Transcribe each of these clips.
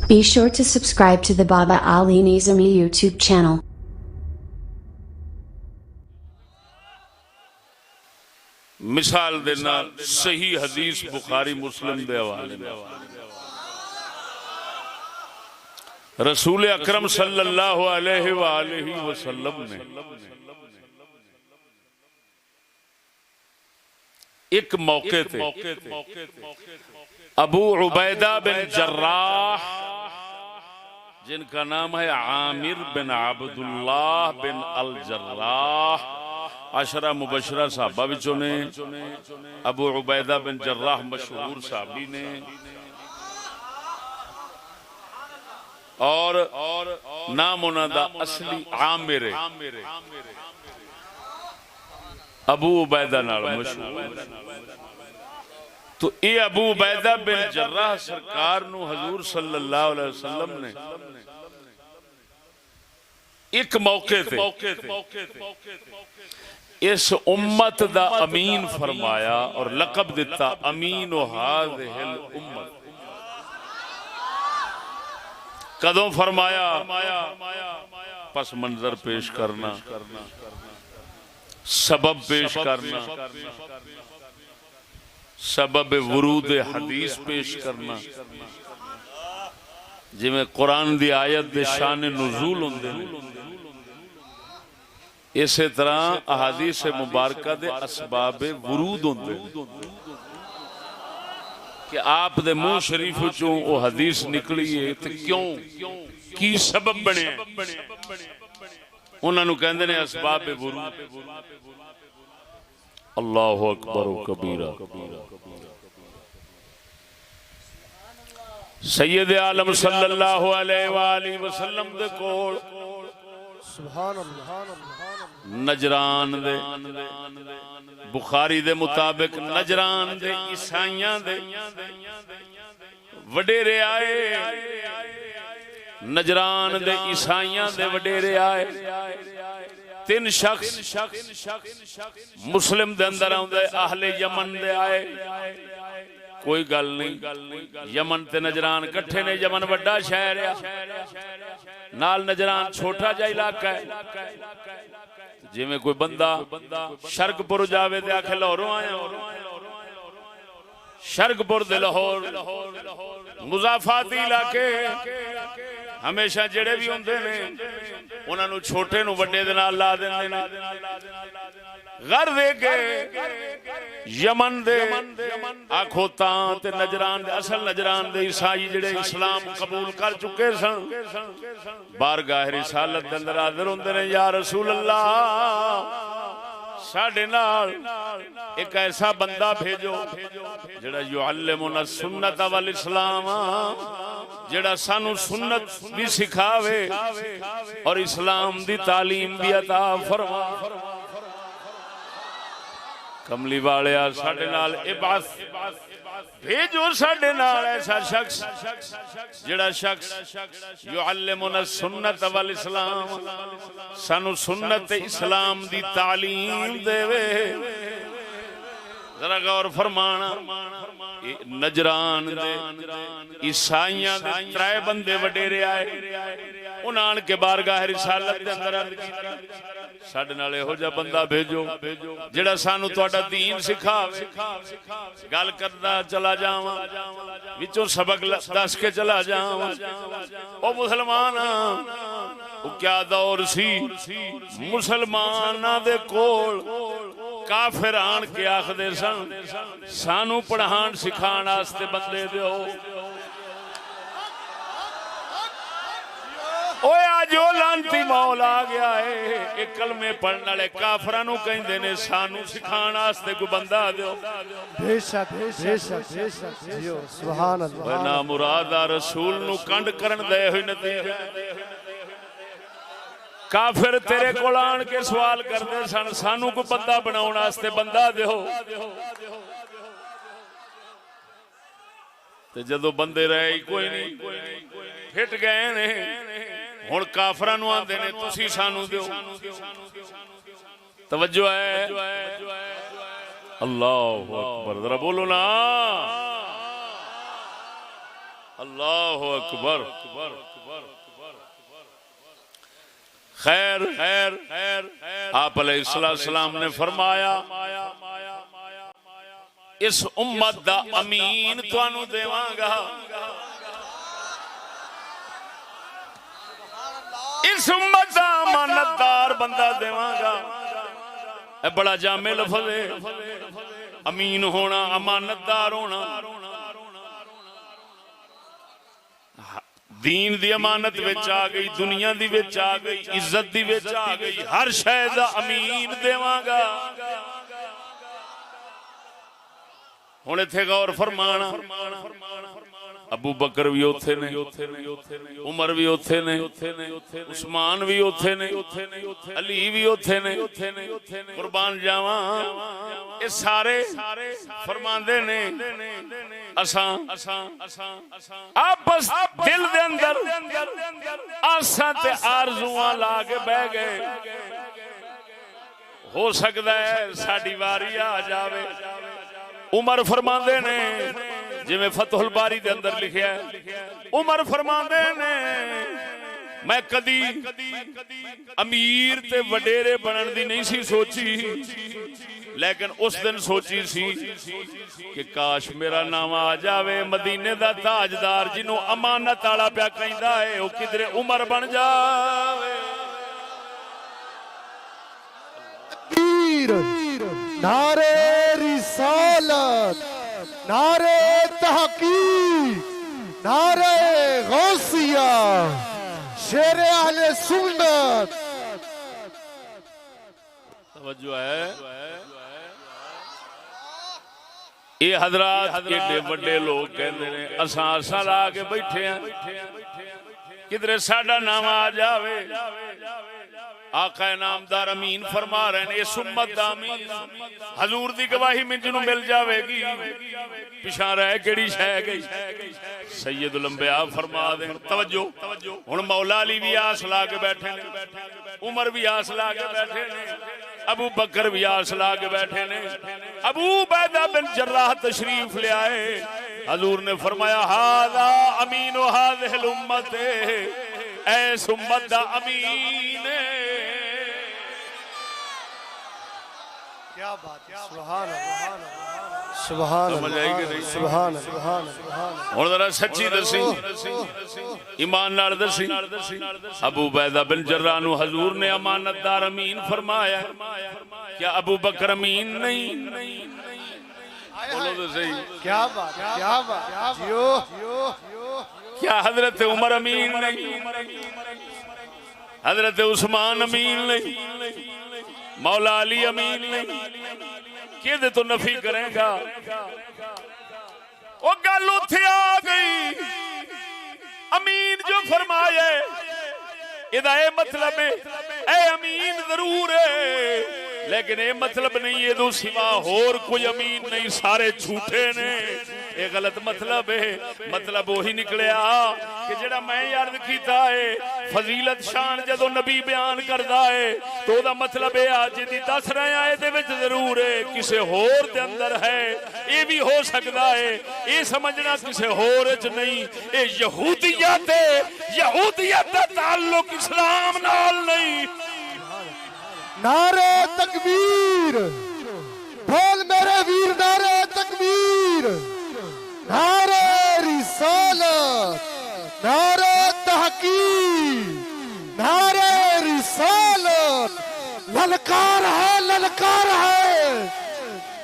Be sure to subscribe to the Baba Ali Nizami YouTube channel. मिसाल देना सही हदीस बुखारी मुस्लिम दे हवाले रसूल अकरम सल्लल्लाहु अलैहि वसल्लम ने एक मौके थे अबू उबैदा बिन जर्राह जिनका नाम है आमिर बिन अब्दुल्लाह बिन अल जर्राह अशरा मुबशरा साहबा विचों ने अबू उबैदा बिन जर्राह मशहूर साहबी ने और नाम उन्होंने असली आमिर अबू उबैदा नाल मशहूर। तो ये अबू उबैदा बिन जर्राह सरकार नू हजूर सल्लल्लाहु अलैहि वसल्लम ने एक मौके थे इस उम्मत दा अमीन फरमाया और लकब दिता अमीन हाज़िहिल उम्मत। कदों फरमाया पस मंजर पेश करना, सबब पेश करना, सबब वरूद हदीस पेश करना, जिमें कुरान दी आयत दे शान नुज़ूल हुंदे ने इसे तरह अहादीस मुबारका दे असबाब वरूद होंदे कि आप दे मुंह शरीफ चों वो हदीस निकली है तो क्यों की सबब बने उन्होंने कहंदे ने असबाब वरूद। अल्लाहु अकबर व कबीरा। सैयद आलम सल्लल्लाहु अलैहि वसल्लम दे कोल नजरान दे बुखारी दे मुताबिक नजरान दे ईसाइयां दे वडेरे आए, नजरान दे ईसाइयां दे वडेरे आए। तीन शख्स मुस्लिम दे अंदर आउंदे अहले यमन दे आए। कोई गल नहीं, यमन ते नजरान कट्ठे ने। यमन बड़ा शहर है, नाल नजरान छोटा जा इलाका है। जिमें कोई बंदा शर्कपुर जावे ते आखे लाहौरों आया, शर्कपुर दे लाहौर मुजाफाती इलाके हमेशा जेड़े भी होंदे ने उन्होंने छोटे नू वड्डे दे नाल ला देंदे ने। घर दे के यमन दे आखो तां ते नजरान दे असल नजरान दे ईसाई जेड़े इस्लाम कबूल कर चुके सन बारगाह रिसालत दे अंदर हाजिर होंदे ने। या रसूल अल्लाह साडे नाल एक ऐसा बंदा भेजो जेड़ा युअल्लिमुना सुन्नत वल इस्लाम, जेड़ा सानू सुन्नत भी सिखावे और इस्लाम दी तालीम भी अता फरमा। कमली वाले साडे नाल इबास भेजो, साडे नाल ऐसा शख्स जेड़ा शख्स युअल्लिमुना सुन्नत वल इस्लाम सानू सुन्नत इस्लाम दी तालीम देवे। जरा गौर फरमाना, नजरान दे ईसाइयां दे त्रै बंदे वडेरे आए, उन्हां आन के बारगाह रिसालत दे अंदर साडे नाल इहो जिहा बंदा भेजो जेड़ा सानू तुहाडा दीन सिखावे। गल करदा चला जावां, विचों सबक दस के चला जावां। ओ मुसलमान, ओ क्या दौर सी, मुसलमानां दे कोल काफिर आन के आखदे सन सानू पढ़ाण सिखाण वास्ते बंदे दिओ। ओए आज ओ लांती मौल आ गया है, एक कलमे पढ़ने वाले काफरां नू कहंदे ने सानू सिखाण वास्ते कोई बंदा दिओ। बेशक बेशक बेशक जियो सुभान अल्लाह। ना मुरादा रसूल नू कंड करन दे होई नतीजा। काफिर तेरे कोल आन के सवाल करते सन सानू को बंदा बनाने वास्ते बंदा दिओ। ते जदों बंदे रहे कोई नहीं, फिट गए ने, हुण काफरां नू आंदे ने तुसीं सानू दिओ। तवज्जो है, अल्लाहु अकबर, जरा बोलो ना। अल्लाह अकबर। खैर आप अलैहिस्सलाम ने फरमाया इस उम्मत दा अमीन तुहानू देवांगा, इस उम्मत दा अमानतदार बंदा देवांगा। ए बड़ा जामे लफ्ज़ है, अमीन होना, अमानतदार होना। दीन दी अमानत विच आ गई, दुनिया दी विच आ गई, इज्जत दी विच आ गई, हर शै दा अमीन देवांगा। हुण इत्थे गौर फरमाना, अबू बकर भी उथे ने, उमर भी उथे ने, उस्मान भी उथे ने, अली भी उथे ने, कुर्बान जावा। ये सारे फरमांदे ने आपस दिल दे अंदर आसां ते आरज़ूआं ला के बह गए। हो सकता है साडी वारी आ जावे। उमर फरमांदे ने, जिवें फतहुल बारी दे अंदर लिखिया है, उमर फरमांदे ने मैं कदी अमीर ते वडेरे बनन दी नहीं सी सोची, लेकिन उस दिन सोची सी कि काश मेरा नाम आ जावे मदीने दा ताजदार जिन्हों अमानत आला प्या कहंदा है, वो किधरे उमर बन जावे। नारे रिसालत, नारे तहकीक, नारे गौसिया, शेर अहले सुन्नत। तवज्जो है। ये हजरात एडे बड़े लोग कहते ने असां ला के बैठे हैं, किधरे साडा नाम आ जावे। आका नामदार अमीन फरमा रहे हैं, इस उम्मत दा अमीन हजूर दी गवाही में जिन्हों मिल जावेगी, पिछा रह केड़ी शह गई। सैयदुल अंबिया फरमा दे। तवज्जो, हुण मौला अली भी आस ला के बैठे ने, उमर भी आस ला के बैठे ने, अबू बकर भी आस ला के बैठे ने, अबू उबैदा बिन जर्राह तशरीफ ले आए। हजूर ने फरमाया हादा अमीन हादिहिल उम्मत, ऐस उम्मत दा अमीन। क्या बात है, सुभान अल्लाह, सुभान अल्लाह, सुभान अल्लाह। हुण जरा सच्ची दसी, ईमान नाल दसी, अबू उबैदा बिन जर्राह नु हजूर ने अमानतदार अमीन फरमाया, क्या अबू बकर अमीन नहीं? बोलो तो सही। क्या बात, क्या बात, जियो। क्या हजरत उमर अमीन नहीं? हजरत उस्मान अमीन नहीं? मौला अली अमीन नहीं? किदे तो नफी करेगा? वो गल उथे आ गई, अमीन जो फरमाए इहदा ए मतलब है ए अमीन जरूर है, लेकिन ये मतलब नहीं ये दो सिवा होर कोई अमीन नहीं, सारे झूठे ने। ये गलत मतलब है। मतलब वही निकलिया कि जेड़ा मैं अर्ज कीता है, फजीलत शान जदों नबी बयान करदा है तो ओदा मतलब है आज जी दस रहे हैं ये विच जरूर है, किसी होर दे अंदर है, ये भी हो सकता है। ये समझना किसी होर च नहीं, ये यहूदियत है, यहूदियत दा ताल्लुक इस्लाम नाल नहीं। नारे तकबीर, बोल मेरे वीर, नारे तकबीर, नारे रिसालत, नारे तहकीक, नारे रिसालत। ललकार है, ललकार है,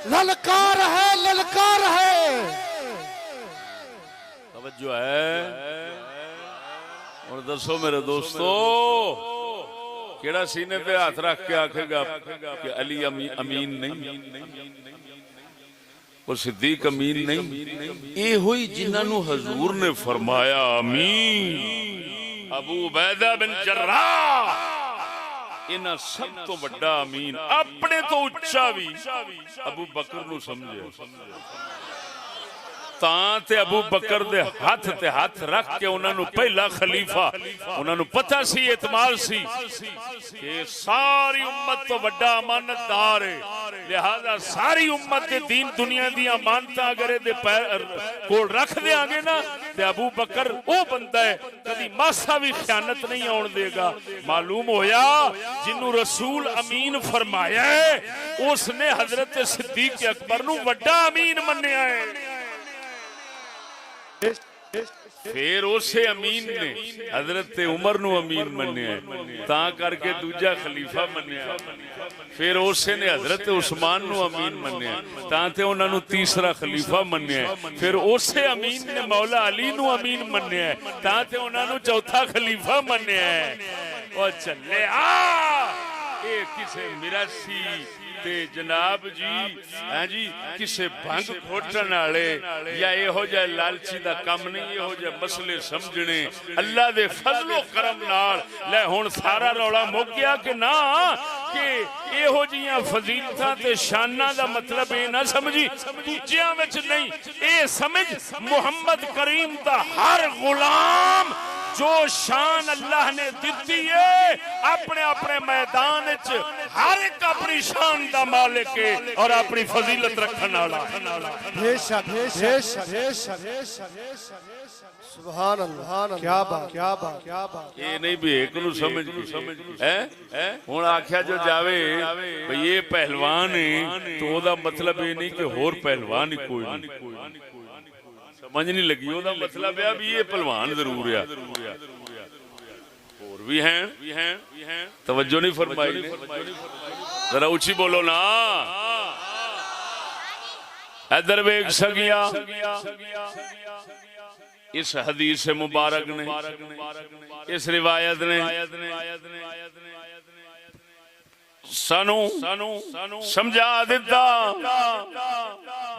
ललकार है, ललकार है। तवज्जो है। और दसो मेरे दोस्तों, केड़ा सीने पे हाथ रख के आखेगा कि अली अमीन नहीं, वो सिद्दीक अमीन नहीं? ये हुई जिन्होंने हजूर ने फरमाया अमीन। अबू उबैदा बिन जर्राह इन्हां सब तो बड़ा अमीन, अपने तो उच्चा भी अबू बकर नूं समझे। ते अबू बकर दे हाथ ते हाथ रख के उन्होंने पहला खलीफा, उन्होंने पता सी, एतमाद सी कि सारी उम्मत तो बड़ा अमानतदार है, लिहाजा सारी उम्मत के दीन दुनिया दी मानता अगर ये कोल रख देंगे ना ते अबू बकर वो बंदा है कभी मासा भी खयानत नहीं आउण देगा। मालूम होया जिन्नू रसूल अमीन फरमाया है उसने हजरत सिद्दीक अकबर नू वड्डा अमीन मन्निया है। फिर उसे अमीन ने हजरत उमर नू अमीन मन्निया है ता करके दूजा खलीफा मन्निया। फिर उसे ने हजरत उस्मान नू अमीन मन्निया ता ते उन्हां नू तीसरा खलीफा मन्निया। फिर उसे अमीन ने मौला अली नू अमीन मन्निया ता ते उन्हां नू चौथा खलीफा मन्निया। ओ चले ये किसे मिरासी ते जनाब जी हैं जी किसे भंग खोटन वाले या इहो जिहा लालची दा कम नहीं, इहो जिहे मसले समझने अल्लाह दे फजलो करम नाल। ले हुण सारा रौला मुक गया कि ना कि इहो जिहियां फजीलतां ते शानां दा मतलब ये ना समझी दूजियां विच नहीं, ये समझ मुहम्मद करीम दा हर गुलाम जो शान अल्लाह ने दी है अपने अपने मैदान च हर एक अपनी शान दा मालिक है और अपनी फजीलत रखने वाला। सुभान अल्लाह, क्या बात क्या बात क्या बात। ये नहीं भी एक नू समझ है हुण आख्या जो जावे भाई ये पहलवान है तो ओदा मतलब ये नहीं कि होर पहलवान ही कोई नहीं। समझ नहीं लगी ओदा मतलब है भी ये पहलवान जरूर है और भी हैं तवज्जो नहीं फरमाई जरा ऊंची बोलो ना। इधर वेख सगिया इस हदीस मुबारक ने इस रिवायत ने सानू समझा दिता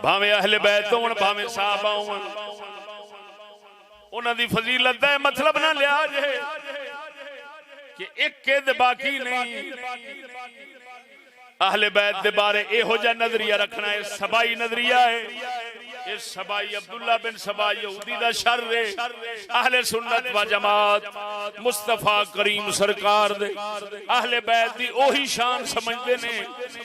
भावे अहले बैत होण भावे साहबा होण उन्हां दी फजीलत दा मतलब ना लिया जे कि एक के बाकी नहीं। अहले बैत दे बारे इहो जिहा नजरिया रखना है सबाई नजरिया है। इस सबाई अब्दुल्ला बिन सबा यहूदी दा शर है। अहले सुन्नत व जमात मुस्तफा करीम सरकार दे अहले बैत दी ओही शान समझदे ने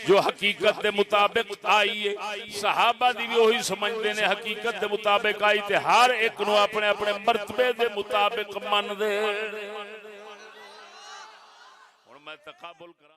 जो हकीकत दे मुताबिक आई है। सहाबा दी भी ओही समझदे ने हकीकत दे मुताबिक आई ते हर एक नु अपने अपने मर्तबे दे मुताबिक मन दे। हुण मैं तकाबुल करा